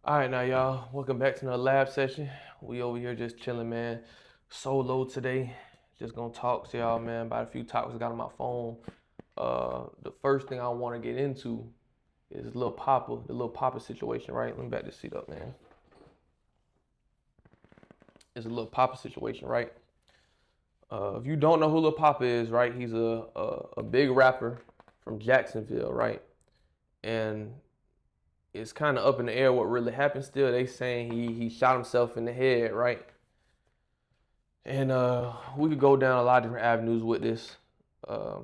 All right, now y'all, welcome back to another lab session. We over here just chilling, man. Solo today. Just gonna talk to y'all, man, about a few topics I got on my phone. The first thing I want to get into is Lil Poppa, the Lil Poppa situation, right? Let me back this seat up, man. It's a Lil Poppa situation, right? If you don't know who Lil Poppa is, right? He's a big rapper from Jacksonville, right? And it's kind of up in the air what really happened still. They saying he shot himself in the head, right? And we could go down a lot of different avenues with this, uh,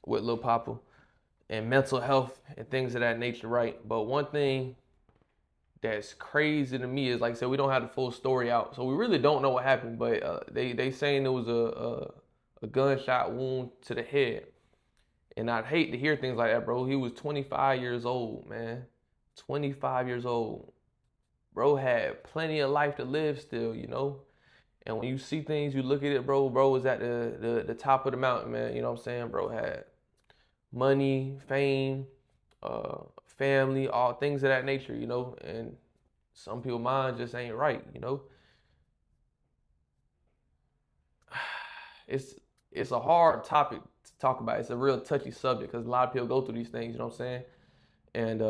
with Lil Poppa and mental health and things of that nature, right? But one thing that's crazy to me is, like I said, we don't have the full story out, so we really don't know what happened. But they saying it was a gunshot wound to the head, and I'd hate to hear things like that, bro. He was 25 years old, man. 25 years old. Bro had plenty of life to live still, you know? And when you see things, you look at it, bro was at the top of the mountain, man. You know what I'm saying? Bro had money, fame, family, all things of that nature, you know? And some people's mind just ain't right, you know? It's a hard topic to talk about. It's a real touchy subject because a lot of people go through these things, you know what I'm saying? And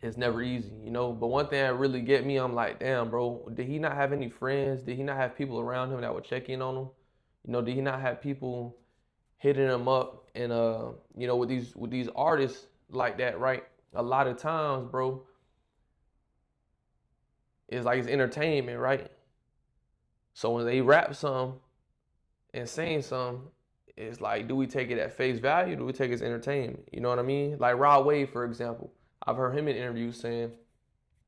it's never easy, you know. But one thing that really get me, I'm like, damn, bro, did he not have any friends? Did he not have people around him that would check in on him? You know, did he not have people hitting him up and you know, with these artists like that, right? A lot of times, bro, it's like it's entertainment, right? So when they rap some and sing some, it's like, do we take it at face value? Do we take it as entertainment? You know what I mean? Like Rod Wave, for example. I've heard him in interviews saying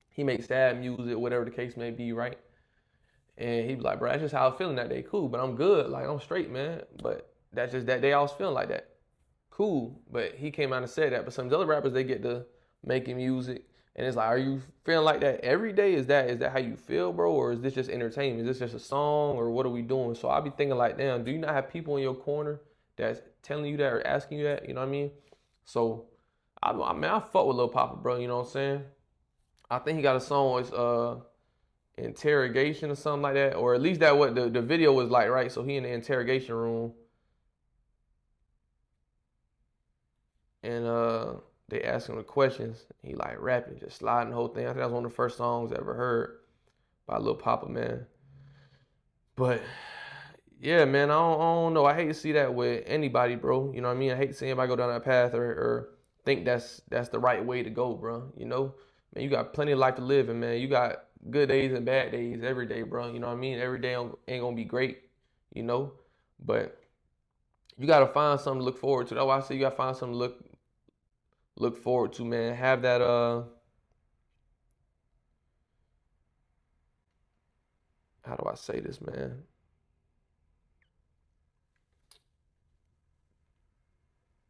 he makes sad music, whatever the case may be, right? And he be like, bro, that's just how I'm feeling that day. Cool, but I'm good. Like, I'm straight, man. But that's just that day I was feeling like that. Cool. But he came out and said that. But some of the other rappers, they get to making music. And it's like, are you feeling like that every day? Is that how you feel, bro? Or is this just entertainment? Is this just a song? Or what are we doing? So I be thinking like, damn, do you not have people in your corner that's telling you that or asking you that? You know what I mean? So I fuck with Lil Poppa, bro. You know what I'm saying? I think he got a song with interrogation or something like that, or at least that what the video was like, right? So he in the interrogation room, and they ask him the questions. He like rapping, just sliding the whole thing. I think that was one of the first songs I ever heard by Lil Poppa, man. But yeah, man, I don't know. I hate to see that with anybody, bro. You know what I mean? I hate to see anybody go down that path or think that's the right way to go, bro. You know, man, you got plenty of life to live, and man, you got good days and bad days every day, bro. You know what I mean? Every day ain't gonna be great, you know, but you gotta find something to look forward to. That's why I say you gotta find something to look forward to, man. Have that how do I say this, man?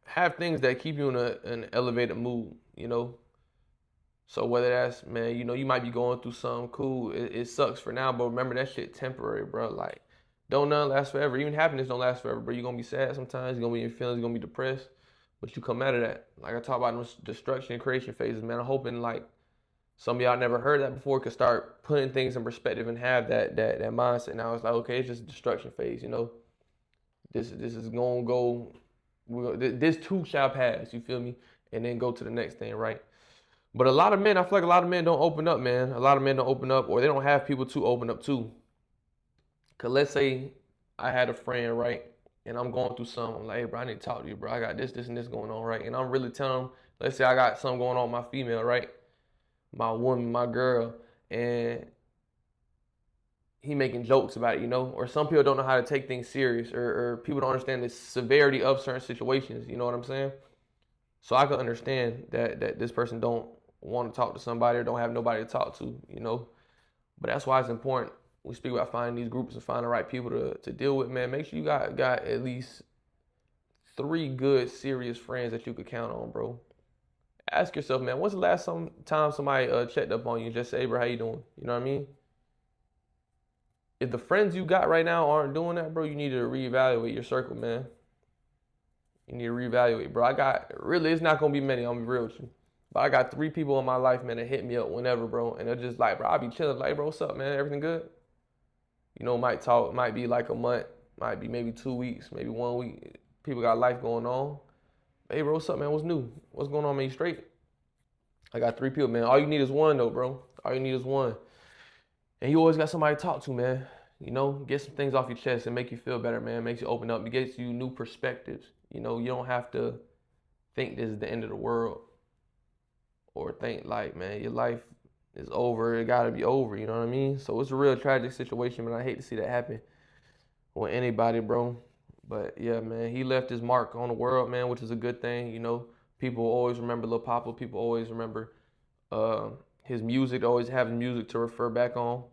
Have things that keep you in an elevated mood, you know. So whether that's, man, you know, you might be going through something cool. It sucks for now, but remember that shit temporary, bro. Like, don't none last forever. Even happiness don't last forever, bro. You're gonna be sad sometimes. You're gonna be in your feelings. You're gonna be depressed, but you come out of that. Like I talk about those destruction and creation phases, man. I'm hoping like some of y'all never heard that before could start putting things in perspective and have that mindset. Now it's like, okay, it's just a destruction phase, you know. This is gonna go. This too shall pass. You feel me? And then go to the next thing, right? But a lot of men, I feel like a lot of men don't open up, man. A lot of men don't open up, or they don't have people to open up to. Cause let's say I had a friend, right, and I'm going through something. I'm like, hey, bro, I need to talk to you, bro. I got this, and this going on, right? And I'm really telling him, let's say I got something going on with my female, right? My woman, my girl, and he making jokes about it, you know? Or some people don't know how to take things serious, or people don't understand the severity of certain situations, you know what I'm saying? So I can understand that this person don't want to talk to somebody or don't have nobody to talk to, you know? But that's why it's important. We speak about finding these groups and finding the right people to deal with, man. Make sure you got at least 3 good, serious friends that you could count on, bro. Ask yourself, man, when's the last time somebody checked up on you and just say, hey, bro, how you doing? You know what I mean? If the friends you got right now aren't doing that, bro, you need to reevaluate your circle, man. You need to reevaluate, bro. I got, really, it's not going to be many, I'm going to be real with you. But I got 3 people in my life, man, that hit me up whenever, bro. And they're just like, bro, I'll be chilling. Like, bro, what's up, man? Everything good? You know, might talk, might be like a month, might be maybe 2 weeks, maybe 1 week. People got life going on. Hey, bro, what's up, man? What's new? What's going on, man? You straight? I got 3 people, man. All you need is one, though, bro. All you need is one. And you always got somebody to talk to, man. You know, get some things off your chest and make you feel better, man. Makes you open up. It gets you new perspectives. You know, you don't have to think this is the end of the world or think like, man, your life is over. It got to be over. You know what I mean? So it's a real tragic situation, man. I hate to see that happen with anybody, bro. But yeah, man, he left his mark on the world, man, which is a good thing. You know, people always remember Lil Poppa. People always remember his music. Always have music to refer back on.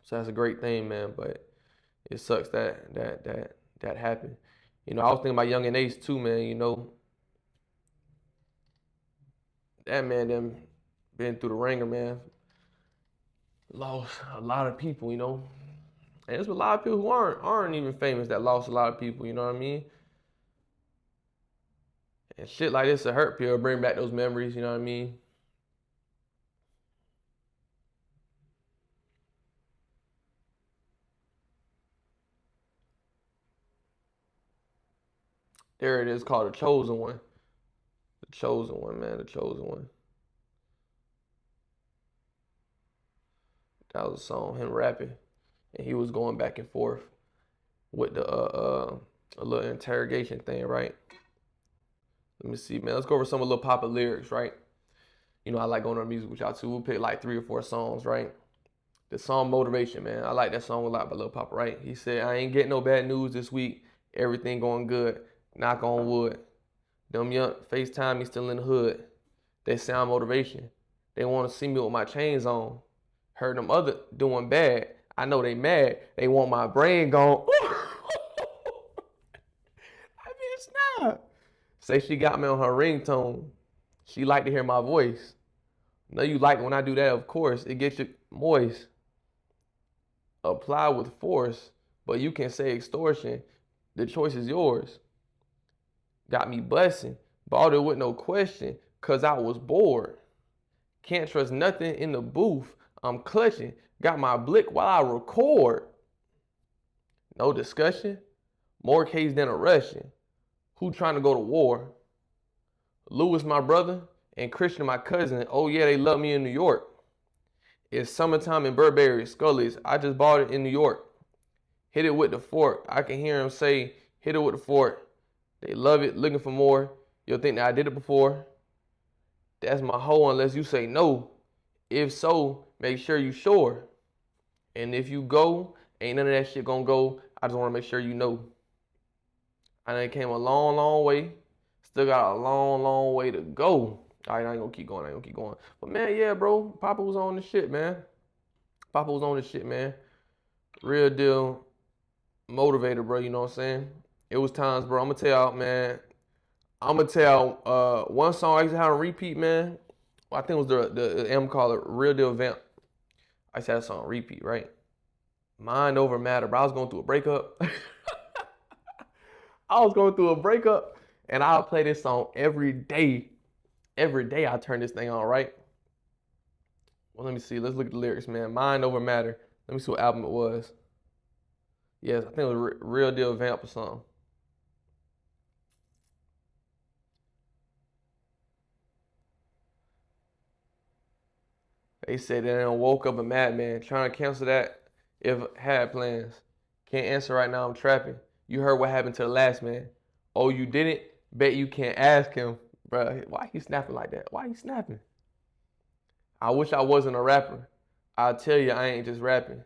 So that's a great thing, man. But it sucks that happened. You know, I was thinking about Young and Ace too, man. You know, that man them been through the ringer, man. Lost a lot of people, you know. And there's a lot of people who aren't even famous that lost a lot of people, you know what I mean? And shit like this will hurt people, bring back those memories, you know what I mean? There it is, called The Chosen One. The Chosen One, man, The Chosen One. That was a song, him rapping. And he was going back and forth with the a little interrogation thing, right? Let me see, man. Let's go over some of Lil Poppa lyrics, right? You know, I like going on music with y'all too. We'll pick like 3 or 4 songs, right? The song Motivation, man. I like that song a lot by Lil Poppa, right? He said, I ain't getting no bad news this week. Everything going good. Knock on wood. Them young FaceTime me still in the hood. They sound motivation. They want to see me with my chains on. Heard them other doing bad. I know they mad. They want my brain gone. I mean, snap. Say she got me on her ringtone. She like to hear my voice. Know you like when I do that, of course. It gets you moist. Apply with force, but you can say extortion. The choice is yours. Got me busting. Bought it with no question, cause I was bored. Can't trust nothing in the booth. I'm clutching. Got my blick while I record. No discussion. More case than a Russian. Who trying to go to war? Lewis, my brother, and Christian, my cousin. Oh yeah, they love me in New York. It's summertime in Burberry, Scully's. I just bought it in New York. Hit it with the fork. I can hear them say, hit it with the fork. They love it, looking for more. You'll think that I did it before. That's my hoe unless you say no. If so, make sure you sure. And if you go, ain't none of that shit gonna go. I just wanna make sure you know. I done came a long, long way. Still got a long, long way to go. All right, I ain't gonna keep going. But man, yeah, bro, Poppa was on the shit, man. Poppa was on the shit, man. Real deal motivator, bro, you know what I'm saying? It was times, bro, I'm gonna tell y'all, man. I'm gonna tell one song I used to have on repeat, man. I think it was the M called it Real Deal Vamp. I used to have that song on repeat, right? Mind over matter, bro. I was going through a breakup. And I'll play this song every day. Every day I turn this thing on, right? Well, let me see. Let's look at the lyrics, man. Mind over matter. Let me see what album it was. Yes, I think it was Real Deal Vamp or something. They said they done woke up a madman trying to cancel that if had plans. Can't answer right now, I'm trapping. You heard what happened to the last man. Oh, you didn't? Bet you can't ask him. Bruh, why he snapping like that? Why he snapping? I wish I wasn't a rapper. I'll tell you I ain't just rapping.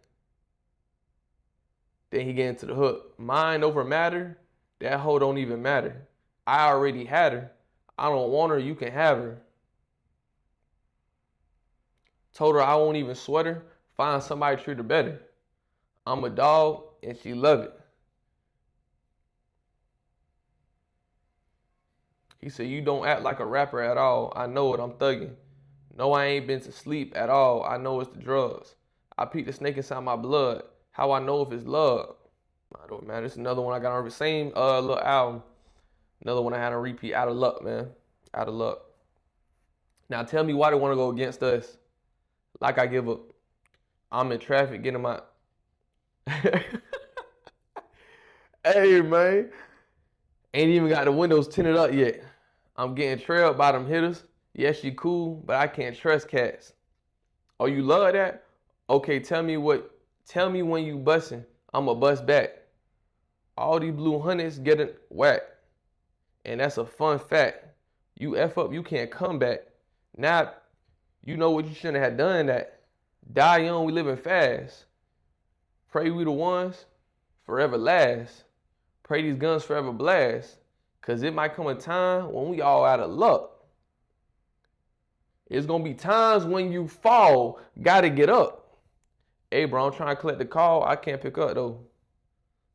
Then he get into the hook. Mind over matter? That hoe don't even matter. I already had her. I don't want her, you can have her. Told her I won't even sweat her. Find somebody to treat her better. I'm a dog and she love it. He said, you don't act like a rapper at all. I know it, I'm thugging. No, I ain't been to sleep at all. I know it's the drugs. I peeked the snake inside my blood. How I know if it's love? I don't matter. It's another one I got on the same little album. Another one I had on repeat. Out of luck, man. Out of luck. Now tell me why they want to go against us. Like I give up. I'm in traffic getting my. Hey man, ain't even got the windows tinted up yet. I'm getting trailed by them hitters. Yes, she cool, but I can't trust cats. Oh, you love that? Okay, tell me what. Tell me when you bussin'. I'ma bust back. All these blue hundreds getting whacked. And that's a fun fact. You F up, you can't come back. Now, you know what you shouldn't have done that. Die young, we living fast. Pray we the ones forever last. Pray these guns forever blast. Cause it might come a time when we all out of luck. It's gonna be times when you fall, gotta get up. Hey bro, I'm trying to collect the call, I can't pick up though.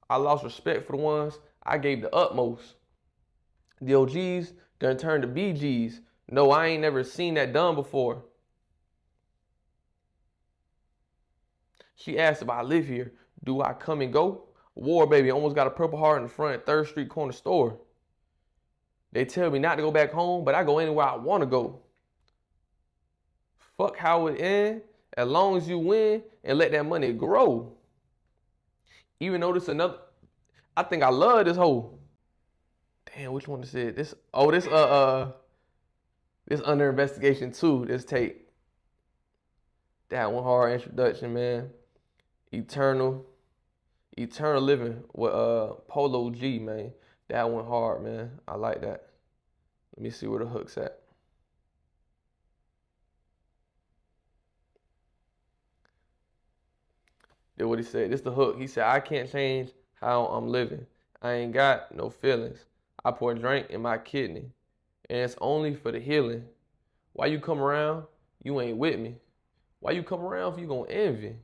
I lost respect for the ones I gave the utmost. The OGs done turned to BGs. No, I ain't never seen that done before. She asked if I live here. Do I come and go? War baby, almost got a Purple Heart in the front 3rd Street corner store. They tell me not to go back home, but I go anywhere I want to go. Fuck how it end, as long as you win and let that money grow. Even though this another, I think I love this hoe. Damn, which one is it? This this under investigation too. This tape. That one hard introduction, man. Eternal living with Polo G, man. That one hard, man. I like that. Let me see where the hook's at. Did what he said. This the hook. He said, I can't change how I'm living. I ain't got no feelings. I pour drink in my kidney. And it's only for the healing. Why you come around? You ain't with me. Why you come around if you gonna envy?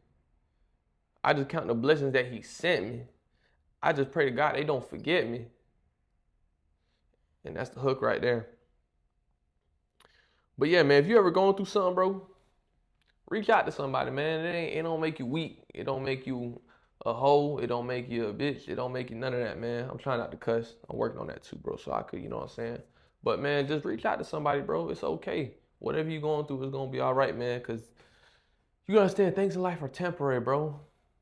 I just count the blessings that he sent me. I just pray to God they don't forget me. And that's the hook right there. But yeah, man, if you ever going through something, bro, reach out to somebody, man. It don't make you weak. It don't make you a hoe. It don't make you a bitch. It don't make you none of that, man. I'm trying not to cuss. I'm working on that too, bro, so I could, you know what I'm saying? But, man, just reach out to somebody, bro. It's okay. Whatever you're going through is going to be all right, man, because you understand things in life are temporary, bro.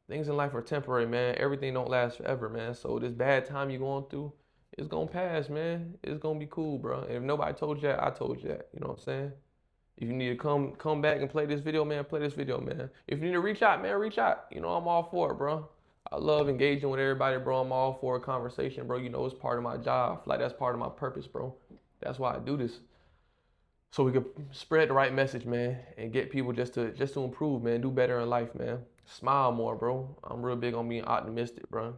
Things in life are temporary, man. Everything don't last forever, man. So this bad time you're going through, it's going to pass, man. It's going to be cool, bro. And if nobody told you that, I told you that. You know what I'm saying? If you need to come back and play this video, man, play this video, man. If you need to reach out, man, reach out. You know, I'm all for it, bro. I love engaging with everybody, bro. I'm all for a conversation, bro. You know, it's part of my job. Like, that's part of my purpose, bro. That's why I do this. So we could spread the right message, man, and get people just to improve, man. Do better in life, man. Smile more, bro. I'm real big on being optimistic, bro.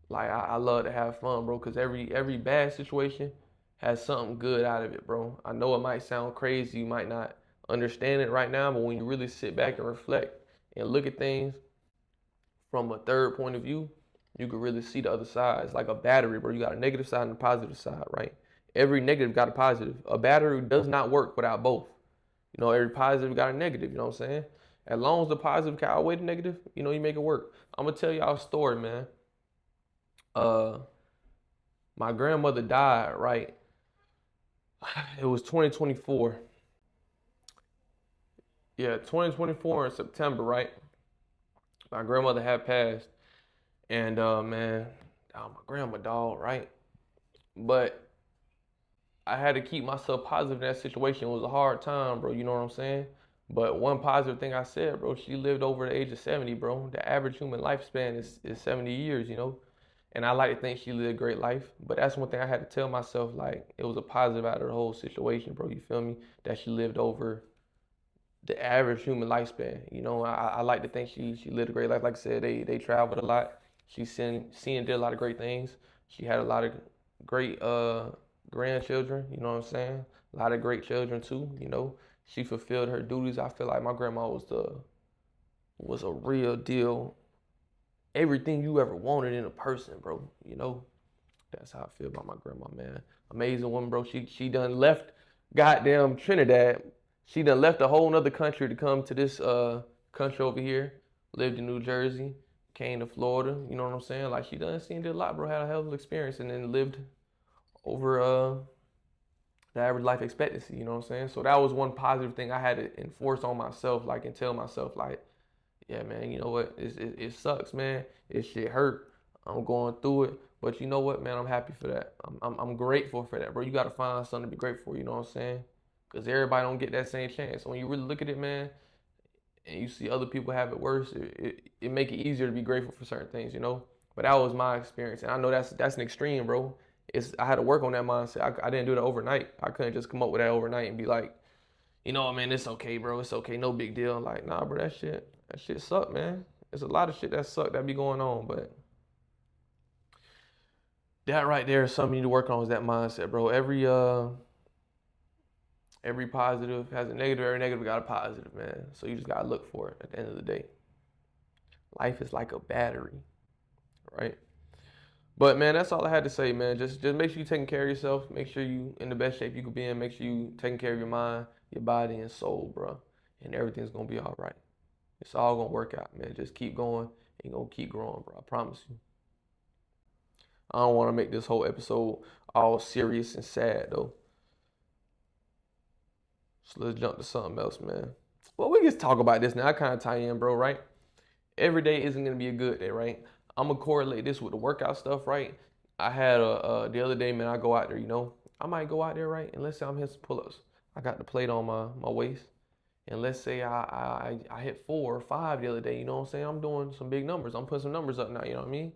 Like, I love to have fun, bro, because every bad situation has something good out of it, bro. I know it might sound crazy. You might not understand it right now, but when you really sit back and reflect and look at things from a third point of view, you can really see the other side. It's like a battery, bro. You got a negative side and a positive side, right? Every negative got a positive. A battery does not work without both. You know, every positive got a negative, you know what I'm saying? As long as the positive can outweigh the negative, you know, you make it work. I'm gonna tell y'all a story, man. My grandmother died, right? It was 2024. Yeah, 2024 in September, right? My grandmother had passed. And man, my grandma dog, right? But I had to keep myself positive in that situation. It was a hard time, bro. You know what I'm saying? But one positive thing I said, bro, she lived over the age of 70, bro. The average human lifespan is 70 years, you know? And I like to think she lived a great life. But that's one thing I had to tell myself, like, it was a positive out of the whole situation, bro. You feel me? That she lived over the average human lifespan. You know, I like to think she lived a great life. Like I said, they traveled a lot. She seen and did a lot of great things. She had a lot of great grandchildren, you know what I'm saying? A lot of great children too, you know. She fulfilled her duties. I feel like my grandma was a real deal. Everything you ever wanted in a person, bro. You know, that's how I feel about my grandma, man. Amazing woman, bro. She done left goddamn Trinidad. She done left a whole nother country to come to this country over here. Lived in New Jersey, came to Florida. You know what I'm saying? Like, she done seen did a lot, bro. Had a hell of an experience, and then lived over the average life expectancy, you know what I'm saying? So that was one positive thing I had to enforce on myself, like, and tell myself, like, yeah, man, you know what? It sucks, man. It shit hurt. I'm going through it. But you know what, man? I'm happy for that. I'm grateful for that, bro. You got to find something to be grateful for, you know what I'm saying? Because everybody don't get that same chance. So when you really look at it, man, and you see other people have it worse, it make it easier to be grateful for certain things, you know? But that was my experience. And I know that's an extreme, bro. I had to work on that mindset. I didn't do that overnight. I couldn't just come up with that overnight and be like, you know what, man, it's okay, bro. It's okay, no big deal. Like, nah, bro, that shit suck, man. There's a lot of shit that suck that be going on, but that right there is something you need to work on is that mindset, bro. Every positive has a negative, every negative got a positive, man. So you just gotta look for it at the end of the day. Life is like a battery, right? But man, that's all I had to say, man. Just make sure you taking care of yourself. Make sure you in the best shape you could be in. Make sure you taking care of your mind, your body, and soul, bro. And everything's gonna be all right. It's all gonna work out, man. Just keep going and gonna keep growing, bro. I promise you. I don't want to make this whole episode all serious and sad though. So let's jump to something else, man. Well, we just talk about this now. I kind of tie in, bro, right? Every day isn't gonna be a good day, right? I'm gonna correlate this with the workout stuff, right? I had the other day, man. I go out there, you know. I might go out there, right? And let's say I'm hitting some pull-ups. I got the plate on my waist, and let's say I hit 4 or 5 the other day. You know what I'm saying? I'm doing some big numbers. I'm putting some numbers up now. You know what I mean?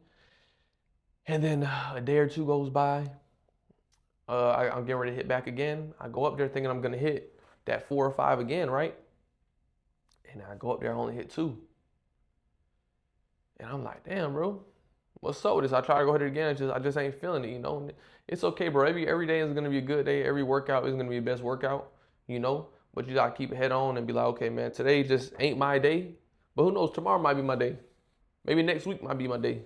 And then a day or two goes by. I'm getting ready to hit back again. I go up there thinking I'm gonna hit that 4 or 5 again, right? And I go up there, I only hit 2. And I'm like, damn, bro, what's up with this? I try to go hit it again. I just ain't feeling it, you know. It's okay, bro. Every day is gonna be a good day. Every workout is gonna be the best workout, you know. But you gotta keep it head on and be like, okay, man, today just ain't my day. But who knows? Tomorrow might be my day. Maybe next week might be my day.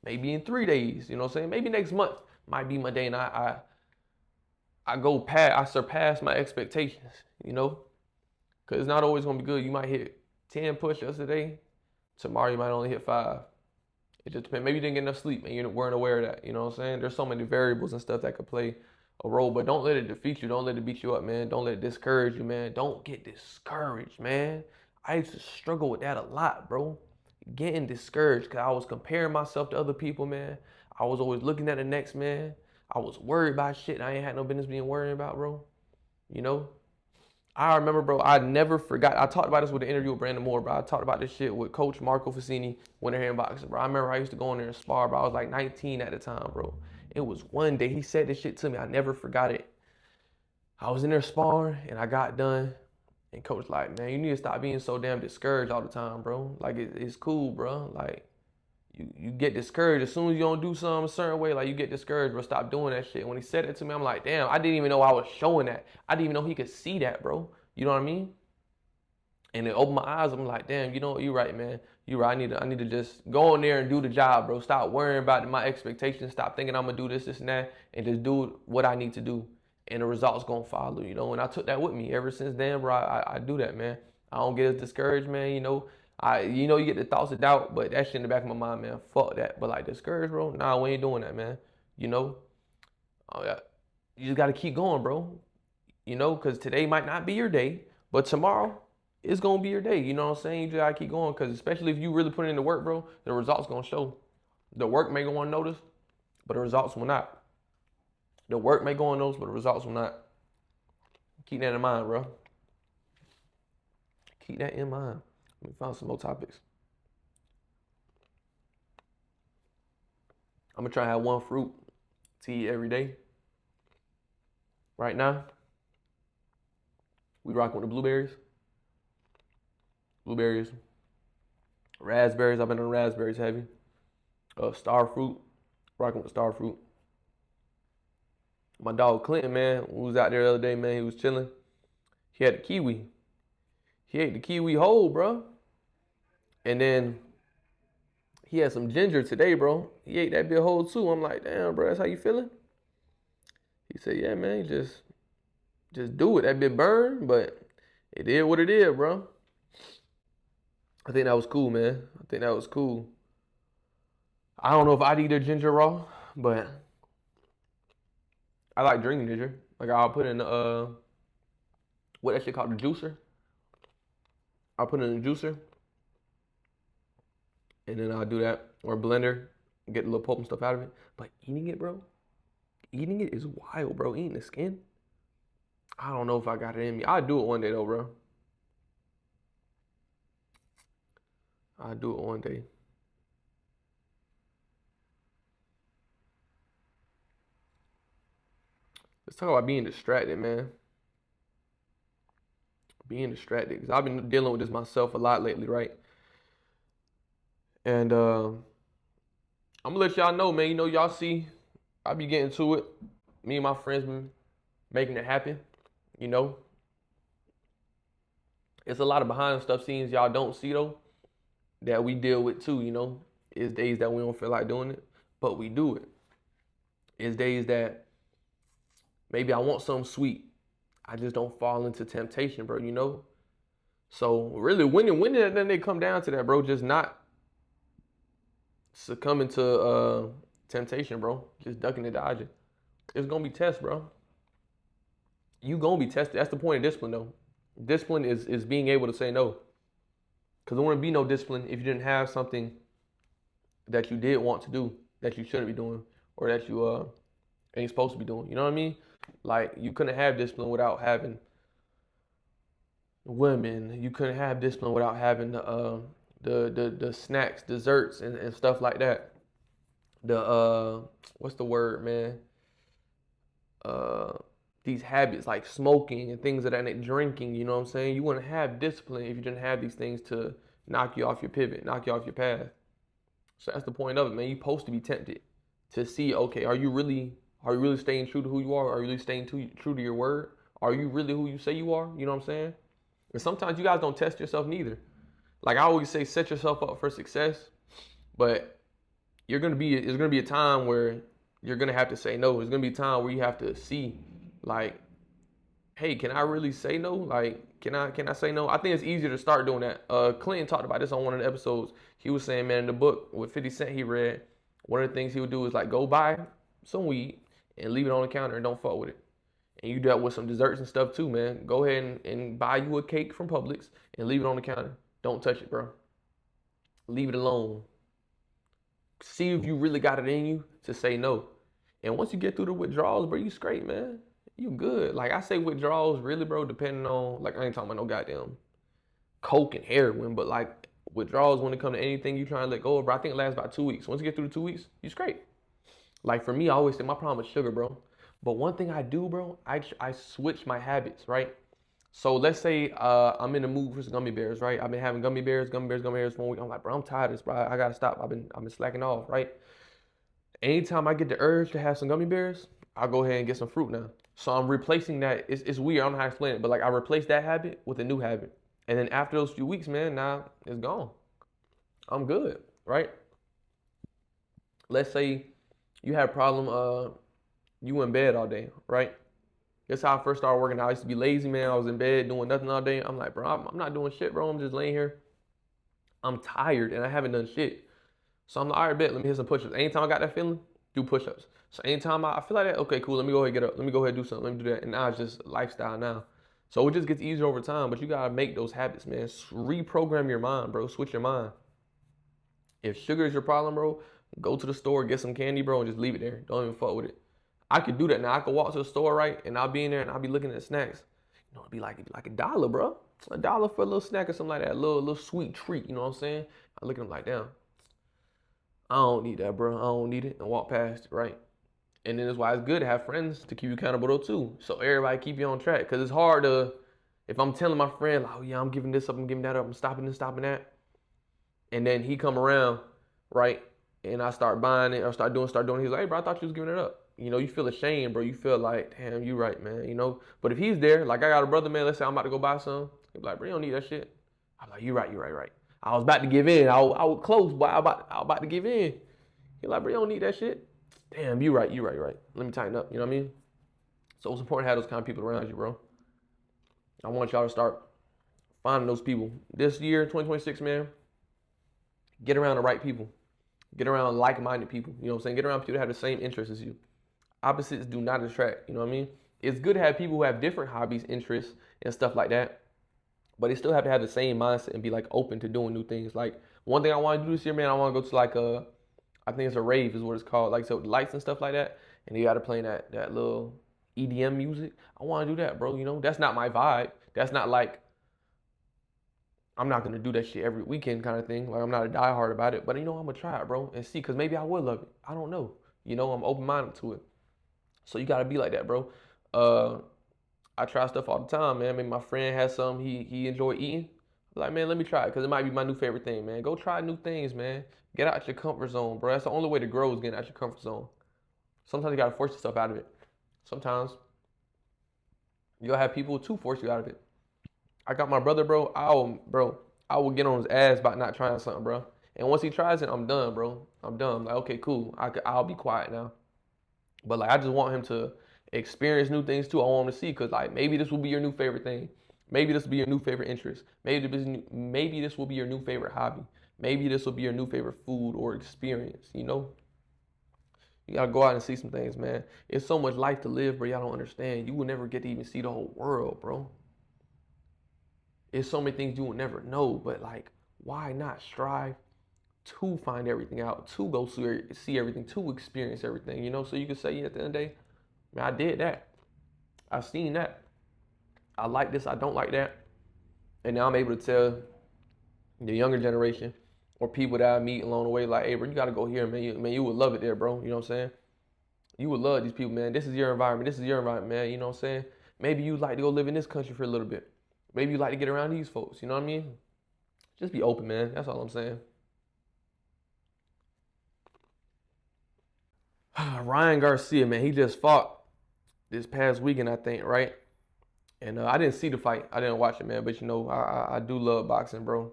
Maybe in 3 days, you know what I'm saying? Maybe next month might be my day, and I surpass my expectations, you know. Cause it's not always gonna be good. You might hit 10 push-ups a day. Tomorrow you might only hit 5. It just depends. Maybe you didn't get enough sleep and you weren't aware of that. You know what I'm saying? There's so many variables and stuff that could play a role, but don't let it defeat you. Don't let it beat you up, man. Don't let it discourage you, man. Don't get discouraged, man. I used to struggle with that a lot, bro. Getting discouraged because I was comparing myself to other people, man. I was always looking at the next man. I was worried about shit I ain't had no business being worried about, bro. You know? I remember, bro, I never forgot. I talked about this with the interview with Brandon Moore, bro. I talked about this shit with Coach Marco Facini when they're here in boxing, bro. I remember I used to go in there and spar, bro. I was like 19 at the time, bro. It was one day he said this shit to me. I never forgot it. I was in there sparring and I got done. And coach like, man, you need to stop being so damn discouraged all the time, bro. Like it's cool, bro. Like you get discouraged as soon as you don't do something a certain way. Like you get discouraged, bro. Stop doing that shit. When he said it to me, I'm like, damn, I didn't even know I was showing that. I didn't even know he could see that, bro. You know what I mean? And it opened my eyes. I'm like, damn, you know what? You're right, man. You're right. I need to just go in there and do the job, bro. Stop worrying about my expectations. Stop thinking I'm gonna do this, and that, and just do what I need to do. And the results gonna follow, you know. And I took that with me ever since then, bro. I do that, man. I don't get as discouraged, man. You know, you get the thoughts of doubt, but that shit in the back of my mind, man. Fuck that. But like discouraged, bro. Nah, we ain't doing that, man. You know, yeah. You just gotta keep going, bro. You know, because today might not be your day, but tomorrow it's gonna be your day. You know what I'm saying? You just gotta keep going, because especially if you really put in the work, bro, the results gonna show. The work may go unnoticed, but the results will not. The work may go unnoticed, but the results will not. Keep that in mind, bro. Keep that in mind. Let me find some more topics. I'm gonna try to have one fruit to eat every day. Right now, we rocking with the blueberries. Blueberries. Raspberries, I've been on raspberries heavy. Star fruit, rocking with star fruit. My dog Clinton, man, who was out there the other day, man, he was chilling. He had the kiwi. He ate the kiwi whole, bro. And then he had some ginger today, bro. He ate that bit whole too. I'm like, damn, bro, that's how you feeling? He said, yeah, man, just do it. That bit burned, but it did what it did, bro. I think that was cool, man. I think that was cool. I don't know if I'd eat a ginger raw, but I like drinking ginger. Like I'll put in what that shit called, the juicer. I'll put it in the juicer, and then I'll do that, or blender, get the little pulp and stuff out of it. But eating it, bro, eating it is wild, bro. Eating the skin, I don't know if I got it in me. I'll do it one day though, bro. I'll do it one day. Let's talk about being distracted, man. Being distracted, because I've been dealing with this myself a lot lately, right? And I'm gonna let y'all know, man. You know, y'all see, I be getting to it. Me and my friends been making it happen. You know, it's a lot of behind the stuff scenes y'all don't see though, that we deal with too. You know, it's days that we don't feel like doing it, but we do it. It's days that maybe I want something sweet, I just don't fall into temptation, bro. You know, so really, when did then they come down to that, bro? Just not succumbing to temptation, bro. Just ducking and dodging. It's gonna be tests, bro. You gonna be tested. That's the point of discipline, though. Discipline is being able to say no. Because there wouldn't be no discipline if you didn't have something that you did want to do that you shouldn't be doing, or that you ain't supposed to be doing. You know what I mean? Like, you couldn't have discipline without having women. You couldn't have discipline without having the snacks, desserts, and stuff like that. The what's the word, man? Uh, these habits like smoking and things of that nature, drinking. You know what I'm saying? You wouldn't have discipline if you didn't have these things to knock you off your pivot, knock you off your path. So that's the point of it, man. You're supposed to be tempted to see, okay, are you really staying true to who you are? Are you really staying true to your word? Are you really who you say you are? You know what I'm saying? And sometimes you guys don't test yourself neither. Like I always say, set yourself up for success, but it's gonna be a time where you're gonna have to say no. There's gonna be a time where you have to see, like, hey, can I really say no? Like, can I say no? I think it's easier to start doing that. Clinton talked about this on one of the episodes. He was saying, man, in the book with 50 Cent he read, one of the things he would do is like go buy some weed and leave it on the counter and don't fuck with it. And you do that with some desserts and stuff too, man. Go ahead and buy you a cake from Publix and leave it on the counter. Don't touch it, bro. Leave it alone. See if you really got it in you to say no. And once you get through the withdrawals, bro, you straight, man. You good. Like I say withdrawals really, bro, depending on, like I ain't talking about no goddamn coke and heroin, but like withdrawals when it comes to anything you trying to let go of, bro, I think it lasts about 2 weeks. Once you get through the 2 weeks, you straight. Like for me, I always say my problem is sugar, bro. But one thing I do, bro, I switch my habits, right? So let's say I'm in the mood for some gummy bears, right? I've been having gummy bears for 1 week. I'm like, bro, I'm tired of this, bro. I gotta stop. I've been slacking off, right? Anytime I get the urge to have some gummy bears, I'll go ahead and get some fruit now. So I'm replacing that. It's weird. I don't know how to explain it, but like I replace that habit with a new habit. And then after those few weeks, man, now it's gone. I'm good, right? Let's say you had a problem, you in bed all day, right? That's how I first started working out. I used to be lazy, man. I was in bed doing nothing all day. I'm like, bro, I'm not doing shit, bro. I'm just laying here. I'm tired and I haven't done shit. So I'm like, all right, bet, let me hit some push-ups. Anytime I got that feeling, do push-ups. So anytime I feel like that, okay, cool, let me go ahead and get up. Let me go ahead and do something. Let me do that. And now it's just lifestyle now. So it just gets easier over time, but you gotta make those habits, man. Reprogram your mind, bro. Switch your mind. If sugar is your problem, bro, go to the store, get some candy, bro, and just leave it there. Don't even fuck with it. I could do that now. I could walk to the store, right, and I'll be in there and I'll be looking at snacks. You know, it'd be like $1, bro. $1 for a little snack or something like that, a little sweet treat. You know what I'm saying? I look at them like, damn, I don't need that, bro. I don't need it, and walk past it, right? And then that's why it's good to have friends to keep you accountable though too. So everybody keep you on track. Cause it's hard to, if I'm telling my friend, like, oh yeah, I'm giving this up, I'm giving that up, I'm stopping this, stopping that. And then he come around, right? And I start buying it or start doing, he's like, hey bro, I thought you was giving it up. You know, you feel ashamed, bro. You feel like, damn, you right, man, you know? But if he's there, like I got a brother, man, let's say I'm about to go buy some. He'll be like, bro, you don't need that shit. I'm like, you right. I was about to give in. I was close, but I was about to give in. He's like, bro, you don't need that shit. Damn, you right. Let me tighten up, you know what I mean? So it's important to have those kind of people around you, bro. I want y'all to start finding those people. This year, 2026, man, get around the right people. Get around like-minded people. You know what I'm saying? Get around people that have the same interests as you. Opposites do not attract. You know what I mean? It's good to have people who have different hobbies, interests, and stuff like that. But they still have to have the same mindset and be like open to doing new things. Like one thing I want to do this year, man, I want to go to like I think it's a rave is what it's called, like so lights and stuff like that. And you got to play that little EDM music. I want to do that, bro. You know, that's not my vibe. That's not like I'm not gonna do that shit every weekend kind of thing. Like I'm not a diehard about it, but you know I'm gonna try it, bro, and see, cause maybe I would love it. I don't know. You know, I'm open minded to it. So you gotta be like that, bro. Uh, I try stuff all the time, man. I mean, my friend has some he enjoy eating. I'm like, man, let me try it, cause it might be my new favorite thing, man. Go try new things, man. Get out your comfort zone, bro. That's the only way to grow is getting out your comfort zone. Sometimes you gotta force yourself out of it. Sometimes you'll have people to force you out of it. I got my brother, bro. I will get on his ass about not trying something, bro. And once he tries it, I'm done, bro. I'm done. I'm like, okay, cool. I'll be quiet now. But like, I just want him to experience new things too. I want him to see, cause like maybe this will be your new favorite thing. Maybe this will be your new favorite interest. Maybe this will be your new favorite hobby. Maybe this will be your new favorite food or experience. You know, you gotta go out and see some things, man. It's so much life to live, bro. Y'all don't understand. You will never get to even see the whole world, bro. It's so many things you will never know, but like, why not strive to find everything out, to go see everything, to experience everything, you know? So you can say, yeah, at the end of the day, man, I did that. I seen that. I like this, I don't like that. And now I'm able to tell the younger generation or people that I meet along the way, like, hey, bro, you gotta go here, man. You would love it there, bro. You know what I'm saying? You would love these people, man. This is your environment. This is your environment, man. You know what I'm saying? Maybe you'd like to go live in this country for a little bit. Maybe you like to get around these folks. You know what I mean? Just be open, man. That's all I'm saying. Ryan Garcia, man, he just fought this past weekend, I think, right? And I didn't see the fight. I didn't watch it, man. But you know, I do love boxing, bro.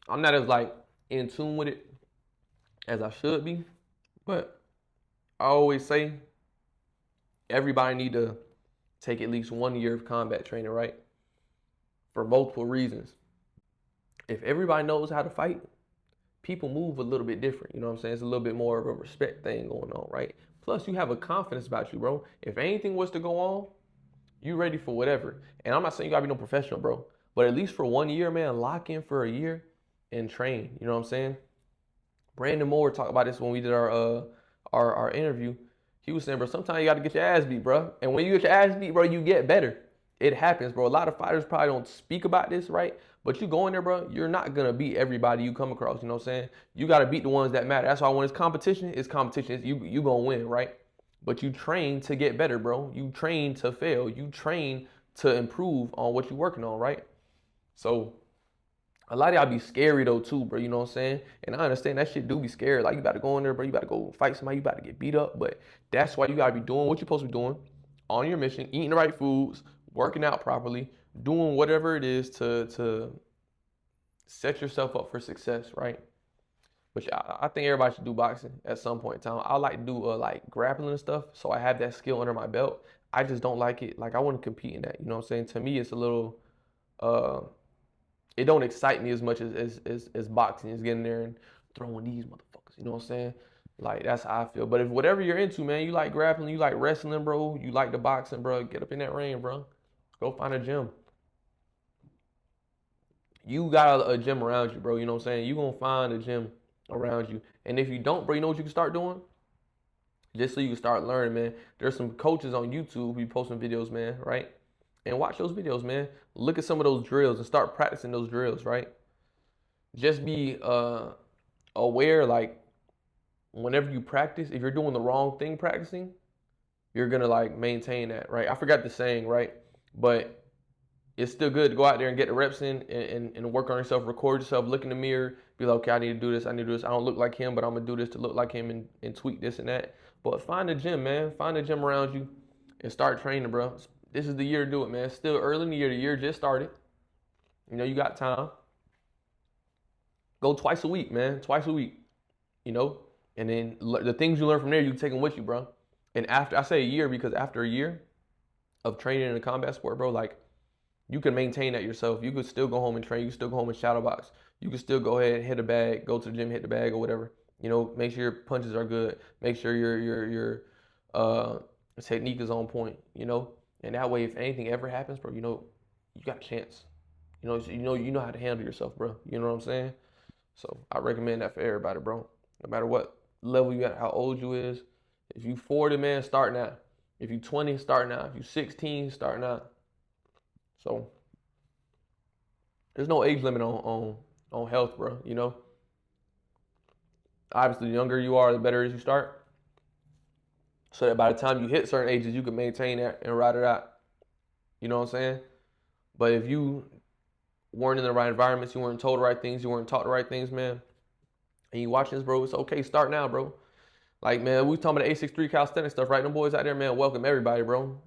I'm not as like in tune with it as I should be, but I always say everybody need to take at least 1 year of combat training, right? For multiple reasons. If everybody knows how to fight, people move a little bit different. You know what I'm saying? It's a little bit more of a respect thing going on, right? Plus, you have a confidence about you, bro. If anything was to go on, you ready for whatever. And I'm not saying you gotta be no professional, bro. But at least for 1 year, man, lock in for a year and train. You know what I'm saying? Brandon Moore talked about this when we did our interview. He was saying, bro, sometimes you got to get your ass beat, bro. And when you get your ass beat, bro, you get better. It happens, bro. A lot of fighters probably don't speak about this, right? But you go in there, bro, you're not going to beat everybody you come across, you know what I'm saying? You got to beat the ones that matter. That's why when it's competition. You going to win, right? But you train to get better, bro. You train to fail. You train to improve on what you're working on, right? So a lot of y'all be scary though too, bro. You know what I'm saying? And I understand that shit do be scary. Like you about to go in there, bro. You about to go fight somebody. You about to get beat up. But that's why you gotta be doing what you're supposed to be doing on your mission, eating the right foods, working out properly, doing whatever it is to set yourself up for success, right? Which I think everybody should do boxing at some point in time. I like to do like grappling and stuff, so I have that skill under my belt. I just don't like it. Like I want to compete in that. You know what I'm saying? To me, it's a little. It don't excite me as much as boxing is getting there and throwing these motherfuckers. You know what I'm saying? Like that's how I feel. But if whatever you're into, man, you like grappling, you like wrestling, bro, you like the boxing, bro, get up in that ring, bro. Go find a gym. You got a gym around you, bro. You know what I'm saying? You gonna find a gym around you. And if you don't, bro, you know what you can start doing? Just so you can start learning, man. There's some coaches on YouTube who be posting videos, man, right? And watch those videos, man. Look at some of those drills and start practicing those drills, right? Just be aware, like, whenever you practice, if you're doing the wrong thing practicing, you're gonna like maintain that, right? I forgot the saying, right? But it's still good to go out there and get the reps in and work on yourself, record yourself, look in the mirror, be like, okay, I need to do this, I need to do this. I don't look like him, but I'm gonna do this to look like him and tweak this and that. But find a gym, man. Find a gym around you and start training, bro. This is the year to do it, man. It's still early in the year. The year just started. You know, you got time. Go twice a week, man. Twice a week. You know? And then the things you learn from there, you can take them with you, bro. And after, I say a year because after a year of training in a combat sport, bro, like, you can maintain that yourself. You could still go home and train. You can still go home and shadow box. You can still go ahead and hit a bag, go to the gym, hit the bag or whatever. You know, make sure your punches are good. Make sure your The technique is on point, you know. And that way, if anything ever happens, bro, you know, you got a chance. You know how to handle yourself, bro. You know what I'm saying? So I recommend that for everybody, bro. No matter what level you at, how old you is. If you 40, man, start now. If you 20, start now. If you 16, start now. So there's no age limit on health, bro. You know. Obviously, the younger you are, the better it is you start. So that by the time you hit certain ages, you can maintain that and ride it out. You know what I'm saying? But if you weren't in the right environments, you weren't told the right things, you weren't taught the right things, man, and you watching this, bro, it's okay. Start now, bro. Like, man, we talking about the 863 calisthenics stuff, right? Them boys out there, man, welcome everybody, bro.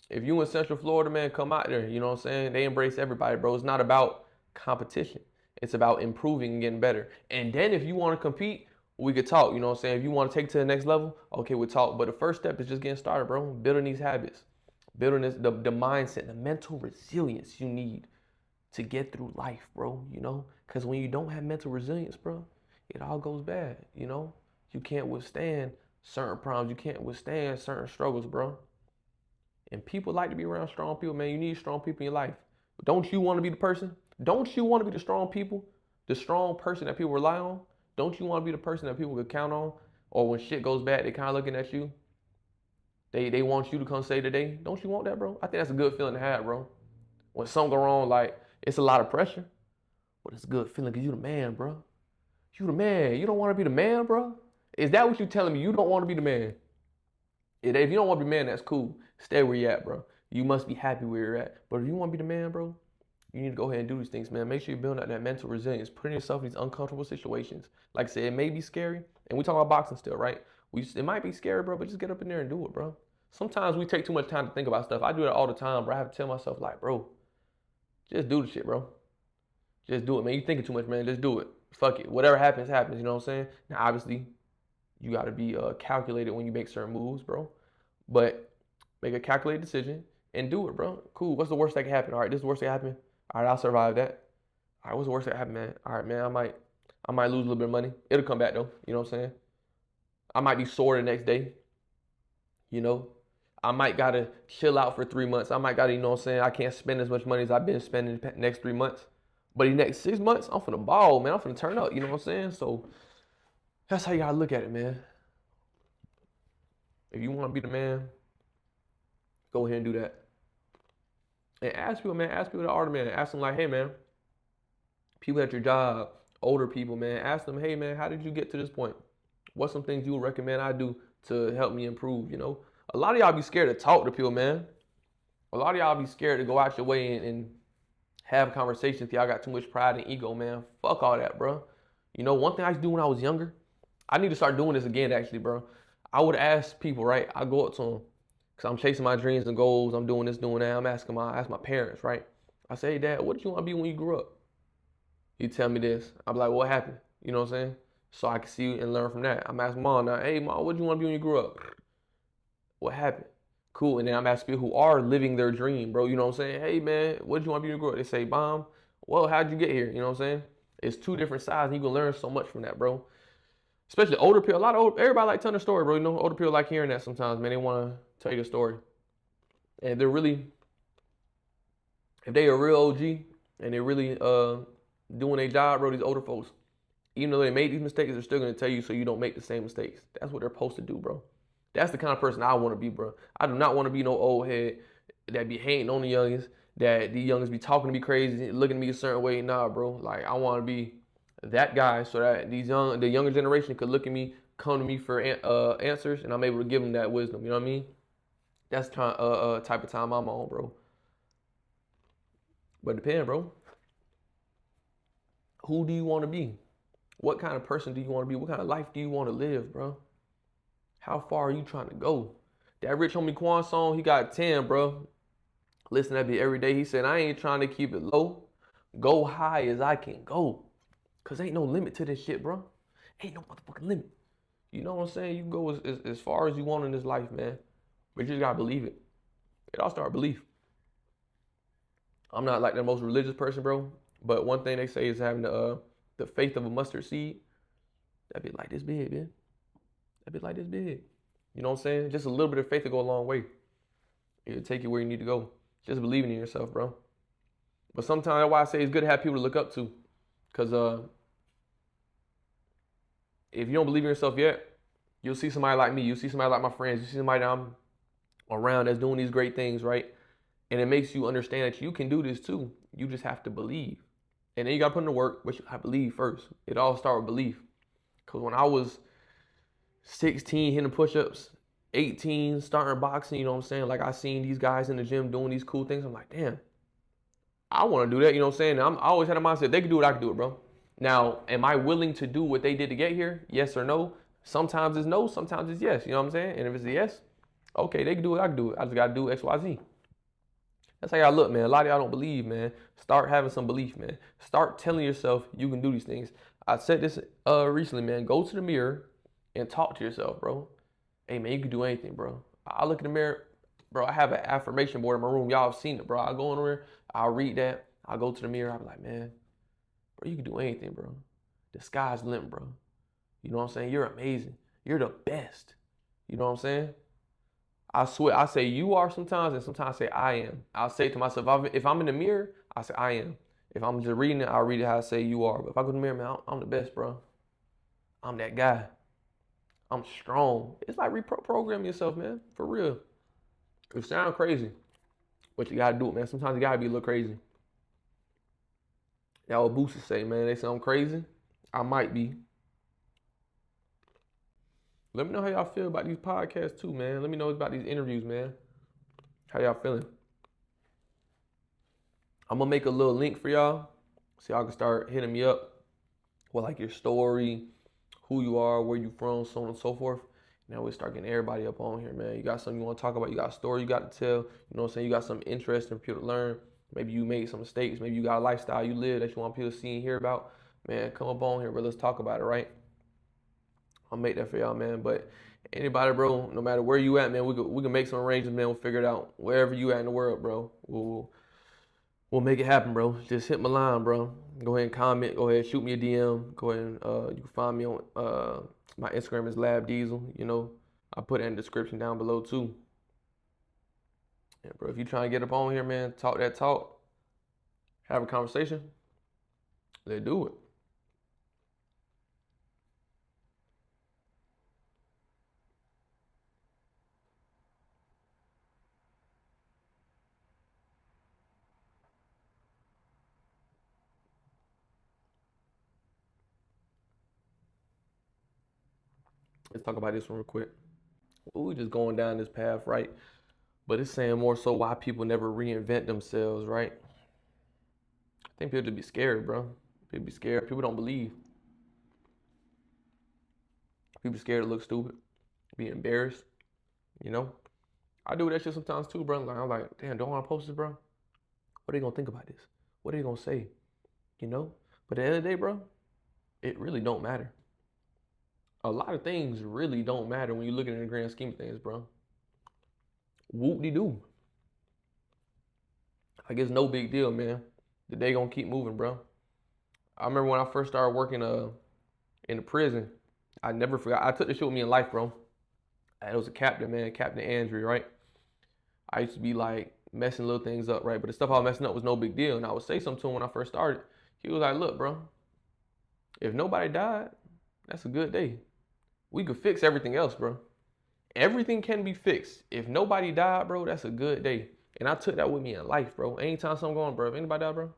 If you in Central Florida, man, come out there. You know what I'm saying? They embrace everybody, bro. It's not about competition. It's about improving and getting better. And then if you want to compete, we could talk. You know what I'm saying? If you want to take it to the next level, okay, we'll talk. But the first step is just getting started, bro. Building these habits. Building the mindset, the mental resilience you need to get through life, bro, you know? Because when you don't have mental resilience, bro, it all goes bad, you know? You can't withstand certain problems. You can't withstand certain struggles, bro. And people like to be around strong people, man. You need strong people in your life. Don't you want to be the person? Don't you want to be the strong people? The strong person that people rely on? Don't you want to be the person that people could count on? Or when shit goes bad, they kind of looking at you. They want you to come save the day. Don't you want that, bro? I think that's a good feeling to have, bro. When something go wrong, like, it's a lot of pressure. But it's a good feeling because you the man, bro. You the man. You don't want to be the man, bro? Is that what you telling me? You don't want to be the man? If you don't want to be the man, that's cool. Stay where you at, bro. You must be happy where you're at. But if you want to be the man, bro, you need to go ahead and do these things, man. Make sure you're building up that mental resilience, putting yourself in these uncomfortable situations. Like I said, it may be scary. And we talk about boxing still, right? It might be scary, bro, but just get up in there and do it, bro. Sometimes we take too much time to think about stuff. I do that all the time, bro. I have to tell myself, like, bro, just do the shit, bro. Just do it, man. You thinking too much, man. Just do it. Fuck it. Whatever happens, happens. You know what I'm saying? Now, obviously, you got to be calculated when you make certain moves, bro. But make a calculated decision and do it, bro. Cool. What's the worst that can happen? All right, this is the worst that can happen. All right, I'll survive that. All right, what's the worst that can happen, man? All right, man, I might lose a little bit of money. It'll come back, though. You know what I'm saying? I might be sore the next day. You know? I might got to chill out for 3 months. I might got to, you know what I'm saying? I can't spend as much money as I've been spending the next 3 months. But the next 6 months, I'm finna ball, man. I'm finna turn up. You know what I'm saying? So that's how you gotta look at it, man. If you want to be the man, go ahead and do that. And ask people, man. Ask people that are the man. Ask them like, hey, man. People at your job, older people, man. Ask them, hey, man, how did you get to this point? What's some things you would recommend I do to help me improve, you know? A lot of y'all be scared to talk to people, man. A lot of y'all be scared to go out your way and have conversations. Y'all got too much pride and ego, man. Fuck all that, bro. You know, one thing I used to do when I was younger, I need to start doing this again, actually, bro. I would ask people, right? I go up to them because I'm chasing my dreams and goals. I'm doing this, doing that. I'm asking my parents, right? I say, hey, Dad, what did you want to be when you grew up? He tell me this. I'm like, what happened? You know what I'm saying? So I can see and learn from that. I'm asking Mom now, hey, Mom, what did you want to be when you grew up? What happened? Cool. And then I'm asking people who are living their dream, bro. You know what I'm saying? Hey, man, what did you want to be when you grew up? They say, Mom, well, how'd you get here? You know what I'm saying? It's two different sides, and you can learn so much from that, bro. Especially older people. Everybody like telling a story, bro. You know, older people like hearing that sometimes, man. They want to tell you the story. And if they a real OG and they're really doing their job, bro, these older folks, even though they made these mistakes, they're still going to tell you so you don't make the same mistakes. That's what they're supposed to do, bro. That's the kind of person I want to be, bro. I do not want to be no old head that be hating on the youngest, that the youngest be talking to me crazy, looking at me a certain way. Nah, bro. Like, I want to be that guy so that the younger generation could look at me, come to me for answers, and I'm able to give them that wisdom. You know what I mean? That's the type of time I'm on, bro. But it depends, bro. Who do you want to be? What kind of person do you want to be? What kind of life do you want to live, bro? How far are you trying to go? That Rich Homie Quan song, he got 10, bro. Listen to that beat every day. He said, I ain't trying to keep it low. Go high as I can go. Because ain't no limit to this shit, bro. Ain't no motherfucking limit. You know what I'm saying? You can go as far as you want in this life, man. But you just got to believe it. It all starts with belief. I'm not like the most religious person, bro. But one thing they say is having the faith of a mustard seed. That be like this big, man. That be like this big. You know what I'm saying? Just a little bit of faith to go a long way. It'll take you where you need to go. Just believing in yourself, bro. But sometimes that's why I say it's good to have people to look up to. Cause if you don't believe in yourself yet, you'll see somebody like me, you'll see somebody like my friends, you see somebody that I'm around that's doing these great things, right? And it makes you understand that you can do this too. You just have to believe. And then you gotta put in the work, but you gotta believe first. It all starts with belief. Cause when I was 16 hitting push-ups, 18 starting boxing, you know what I'm saying? Like I seen these guys in the gym doing these cool things. I'm like, damn, I want to do that. You know what I'm saying? I always had a mindset, they can do it, I can do it, bro. Now, am I willing to do what they did to get here? Yes or no? Sometimes it's no, sometimes it's yes. You know what I'm saying? And if it's a yes, okay, they can do it, I can do it. I just got to do X, Y, Z. That's how y'all look, man. A lot of y'all don't believe, man. Start having some belief, man. Start telling yourself you can do these things. I said this recently, man. Go to the mirror and talk to yourself, bro. Hey, man, you can do anything, bro. I look in the mirror, bro. I have an affirmation board in my room. Y'all have seen it, bro. I go in there, I'll read that. I'll go to the mirror. I'll be like, man, bro, you can do anything, bro. The sky's the limit, bro. You know what I'm saying? You're amazing. You're the best. You know what I'm saying? I swear, I say you are sometimes, and sometimes I say I am. I'll say to myself, if I'm in the mirror, I say I am. If I'm just reading it, I'll read it how I say you are. But if I go to the mirror, man, I'm the best, bro. I'm that guy. I'm strong. It's like reprogram yourself, man. For real. It sounds crazy, but you gotta do it, man. Sometimes you gotta be a little crazy. That what boosters say, man. They say I'm crazy. I might be. Let me know how y'all feel about these podcasts too, man. Let me know about these interviews, man. How y'all feeling? I'm gonna make a little link for y'all so y'all can start hitting me up with like your story, who you are, where you from, so on and so forth. Now we start getting everybody up on here, man. You got something you want to talk about, you got a story you got to tell, you know what I'm saying? You got something interesting for people to learn. Maybe you made some mistakes, maybe you got a lifestyle you live that you want people to see and hear about. Man, come up on here, bro. Let's talk about it, right? I'll make that for y'all, man. But anybody, bro, no matter where you at, man, we can make some arrangements, man. We'll figure it out. Wherever you at in the world, bro, we'll make it happen, bro. Just hit my line, bro. Go ahead and comment. Go ahead, shoot me a DM. Go ahead and you can find me on my Instagram is Lab Diesel. You know, I put it in the description down below too. Yeah, bro. If you trying to get up on here, man, talk that talk, have a conversation. Let's do it. Let's talk about this one real quick. We just going down this path, right? But it's saying more so why people never reinvent themselves, right? I think people just be scared, bro. People be scared. People don't believe. People scared to look stupid, be embarrassed, you know? I do that shit sometimes too, bro. Like, I'm like, damn, don't want to post this, bro? What are they gonna think about this? What are they gonna say? You know? But at the end of the day, bro, it really don't matter. A lot of things really don't matter when you look at it in the grand scheme of things, bro. Whoop-de-doo. Like, it's no big deal, man. The day gonna keep moving, bro. I remember when I first started working in the prison, I never forgot. I took this shit with me in life, bro. It was a captain, man, Captain Andrew, right? I used to be like messing little things up, right? But the stuff I was messing up was no big deal. And I would say something to him when I first started. He was like, look, bro, if nobody died, that's a good day. We could fix everything else, bro. Everything can be fixed. If nobody died, bro, that's a good day. And I took that with me in life, bro. Anytime something going, bro, if anybody died, bro,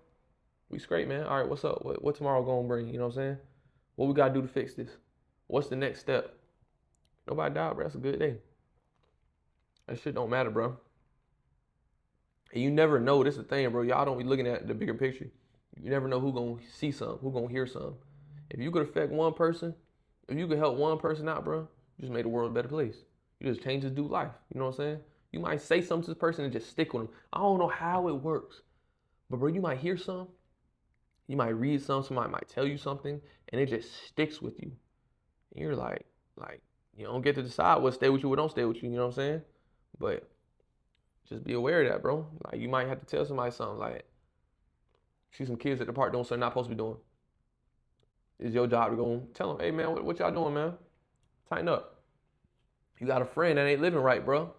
we straight, man. All right, what's up? What tomorrow gonna bring? You know what I'm saying? What we gotta do to fix this? What's the next step? Nobody died, bro. That's a good day. That shit don't matter, bro. And you never know. This is the thing, bro. Y'all don't be looking at the bigger picture. You never know who gonna see something, who gonna hear something. If you could affect one person, if you could help one person out, bro, you just made the world a better place. You just changed this dude's life. You know what I'm saying? You might say something to this person and just stick with them. I don't know how it works. But bro, you might hear something. You might read something. Somebody might tell you something. And it just sticks with you. And you're like, you don't get to decide what stay with you, what don't stay with you. You know what I'm saying? But just be aware of that, bro. Like, you might have to tell somebody something like, see some kids at the park doing something they're not supposed to be doing. It's your job to go and tell them, hey, man, what y'all doing, man? Tighten up. You got a friend that ain't living right, bro.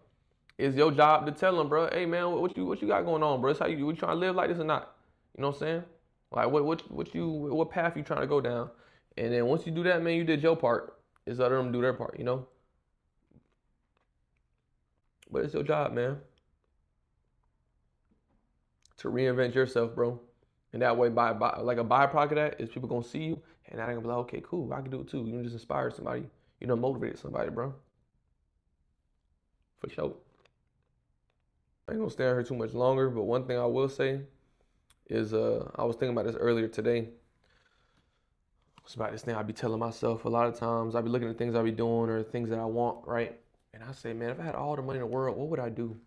It's your job to tell them, bro, hey man, what you got going on, bro? It's how you trying to live like this or not? You know what I'm saying? Like what path you trying to go down? And then once you do that, man, you did your part. It's other them to do their part, you know? But it's your job, man, to reinvent yourself, bro. And that way, by like a byproduct of that is people gonna see you, and now they gonna be like, okay, cool, I can do it too. You just inspire somebody, you know, motivated somebody, bro. For sure. I ain't gonna stay on here too much longer, but one thing I will say is, I was thinking about this earlier today. It's about this thing I be telling myself a lot of times. I be looking at things I be doing or things that I want, right? And I say, man, if I had all the money in the world, what would I do?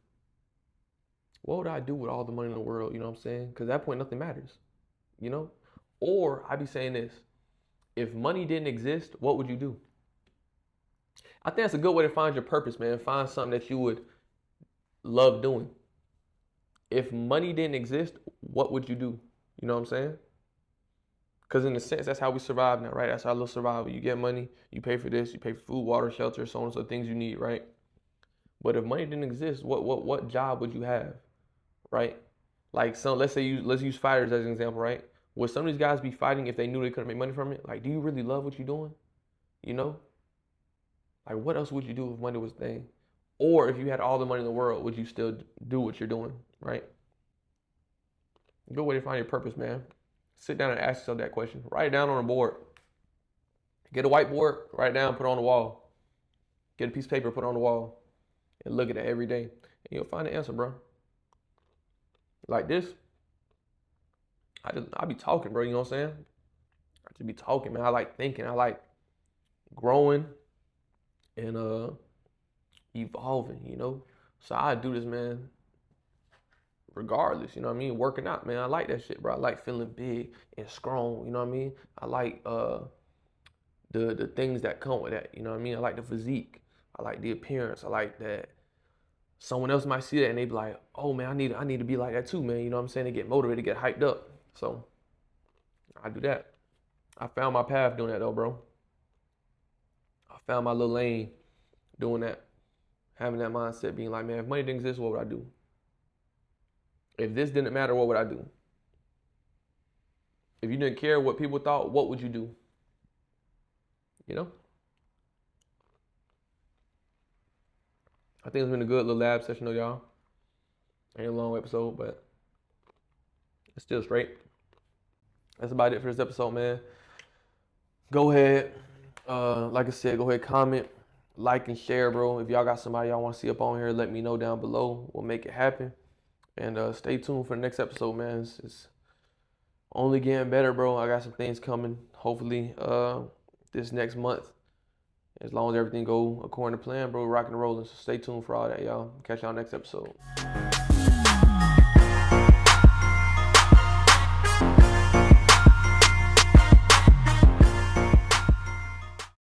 What would I do with all the money in the world? You know what I'm saying? Because at that point, nothing matters, you know? Or I be saying this, if money didn't exist, what would you do? I think that's a good way to find your purpose, man. Find something that you would love doing. If money didn't exist, what would you do? You know what I'm saying? Because in a sense, that's how we survive now, right? That's how we'll survive. You get money, you pay for this, you pay for food, water, shelter, so on, so things you need, right? But if money didn't exist, what job would you have, right? Like let's use fighters as an example, right? Would some of these guys be fighting if they knew they couldn't make money from it? Like, do you really love what you're doing? You know? Like, what else would you do if money was a thing? Or if you had all the money in the world, would you still do what you're doing, right? Good way to find your purpose, man. Sit down and ask yourself that question. Write it down on a board. Get a whiteboard, write it down, put it on the wall. Get a piece of paper, put it on the wall. And look at it every day. And you'll find the answer, bro. Like this. I be talking, bro, you know what I'm saying? I just be talking, man. I like thinking. I like growing and evolving, you know? So I do this, man, regardless, you know what I mean? Working out, man. I like that shit, bro. I like feeling big and strong, you know what I mean? I like the things that come with that, you know what I mean? I like the physique. I like the appearance. I like that someone else might see that and they be like, oh man, I need to be like that too, man. You know what I'm saying? They get motivated, get hyped up. So I do that. I found my path doing that though, bro. I found my little lane doing that. Having that mindset, being like, man, if money didn't exist, what would I do? If this didn't matter, what would I do? If you didn't care what people thought, what would you do? You know? I think it's been a good little lab session though, y'all. Ain't a long episode, but it's still straight. That's about it for this episode, man. Go ahead. Like I said, go ahead, comment, like, and share, bro. If y'all got somebody y'all want to see up on here, let me know down below. We'll make it happen. And stay tuned for the next episode, man. It's only getting better, bro. I got some things coming, hopefully, this next month. As long as everything go according to plan, bro, rocking and rolling. So stay tuned for all that, y'all. Catch y'all next episode.